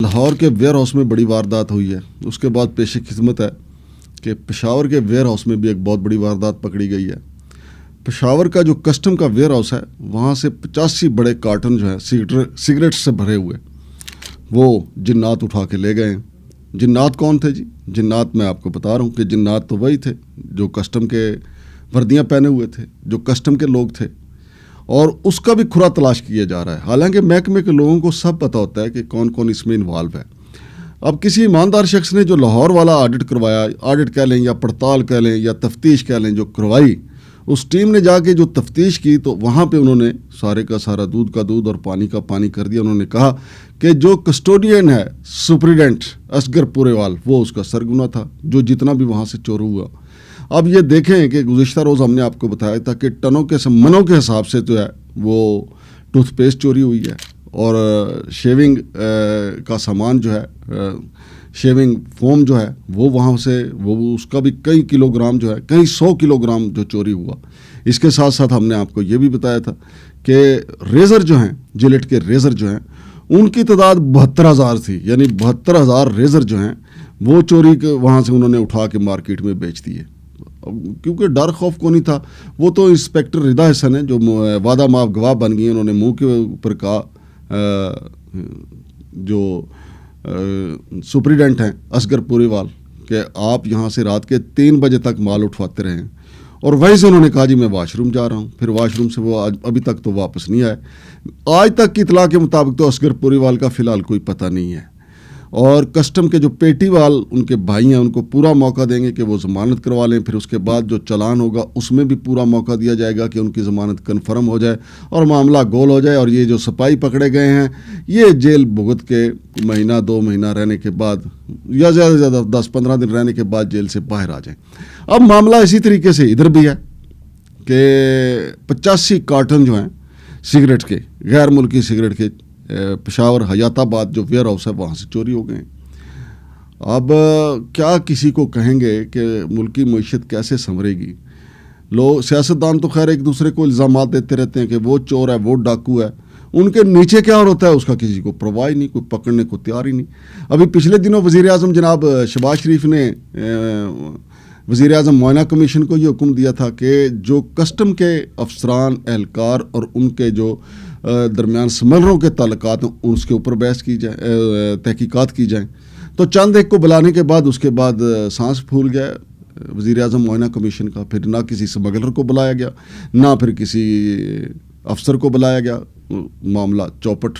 لاہور کے where house میں بڑی واردات ہوئی ہے. اس کے بعد پیش خدمت ہے کہ پشاور کے ویئر ہاؤس میں بھی ایک بہت بڑی واردات پکڑی گئی ہے. پشاور کا جو کسٹم کا ویئر ہاؤس ہے وہاں سے 85 بڑے کارٹن جو ہیں سگریٹ سے بھرے ہوئے وہ جنات اٹھا کے لے گئے ہیں. جنات کون تھے جی؟ جنات میں آپ کو بتا رہا ہوں کہ جنات تو وہی تھے جو کسٹم کے وردیاں پہنے ہوئے تھے، جو کسٹم کے لوگ تھے، اور اس کا بھی کھرا تلاش کیا جا رہا ہے. حالانکہ محکمے کے لوگوں کو سب پتہ ہوتا ہے کہ کون کون اس میں انوالو ہے. اب کسی ایماندار شخص نے جو لاہور والا آڈٹ کروایا، آڈٹ کہہ لیں یا پڑتال کہہ لیں یا تفتیش کہہ لیں، جو کروائی، اس ٹیم نے جا کے جو تفتیش کی تو وہاں پہ انہوں نے سارے کا سارا دودھ کا دودھ اور پانی کا پانی کر دیا. انہوں نے کہا کہ جو کسٹوڈین ہے سپریڈنٹ اصغر پوریوال وہ اس کا سرگنا تھا جو جتنا بھی وہاں سے چور ہوا. اب یہ دیکھیں کہ گزشتہ روز ہم نے آپ کو بتایا تھا کہ ٹنوں کے منوں کے حساب سے جو ہے وہ ٹوتھ پیسٹ چوری ہوئی ہے اور شیونگ کا سامان جو ہے، شیونگ فوم جو ہے وہ وہاں سے وہ اس کا بھی کئی کلو گرام جو ہے، کئی 100 کلو گرام جو چوری ہوا. اس کے ساتھ ساتھ ہم نے آپ کو یہ بھی بتایا تھا کہ ریزر جو ہیں، جلیٹ کے ریزر جو ہیں، ان کی تعداد 72,000 تھی. یعنی 72,000 ریزر جو ہیں وہ چوری کے وہاں سے انہوں نے اٹھا کے مارکیٹ میں بیچ دیے. کیونکہ ڈر خوف کو نہیں تھا. وہ تو انسپیکٹر رضا حسن ہیں جو وعدہ معاف گواہ بن گئی. انہوں نے منہ کے اوپر کہا جو سپریڈنٹ ہیں اصغر پوریوال کہ آپ یہاں سے رات کے 3 بجے تک مال اٹھواتے رہے ہیں، اور وہیں سے انہوں نے کہا جی میں واش روم جا رہا ہوں. پھر واش روم سے وہ ابھی تک تو واپس نہیں آئے. آج تک کی اطلاع کے مطابق تو اصغر پوریوال کا فی الحال کوئی پتہ نہیں ہے. اور کسٹم کے جو پیٹی وال ان کے بھائی ہیں ان کو پورا موقع دیں گے کہ وہ ضمانت کروا لیں. پھر اس کے بعد جو چلان ہوگا اس میں بھی پورا موقع دیا جائے گا کہ ان کی ضمانت کنفرم ہو جائے اور معاملہ گول ہو جائے. اور یہ جو سپاہی پکڑے گئے ہیں یہ جیل بھگت کے مہینہ 2 مہینہ رہنے کے بعد یا زیادہ سے زیادہ 10-15 دن رہنے کے بعد جیل سے باہر آ جائیں. اب معاملہ اسی طریقے سے ادھر بھی ہے کہ 85 کارٹن جو ہیں سگریٹ کے، غیر ملکی سگریٹ کے، پشاور حیات آباد جو ویئر ہاؤس ہے وہاں سے چوری ہو گئے. اب کیا کسی کو کہیں گے کہ ملکی معیشت کیسے سنورے گی؟ لوگ سیاستدان تو خیر ایک دوسرے کو الزامات دیتے رہتے ہیں کہ وہ چور ہے، وہ ڈاکو ہے. ان کے نیچے کیا ہوتا ہے اس کا کسی کو پرواہ نہیں، کوئی پکڑنے کو تیار ہی نہیں. ابھی پچھلے دنوں وزیر اعظم جناب شہباز شریف نے وزیر اعظم معائنہ کمیشن کو یہ حکم دیا تھا کہ جو کسٹم کے افسران، اہلکار اور ان کے جو درمیان سمگلروں کے تعلقات ہیں اس کے اوپر بحث کی جائے، تحقیقات کی جائیں. تو چند ایک کو بلانے کے بعد اس کے بعد سانس پھول گیا وزیر اعظم معائنہ کمیشن کا. پھر نہ کسی سمگلر کو بلایا گیا، نہ پھر کسی افسر کو بلایا گیا. معاملہ چوپٹ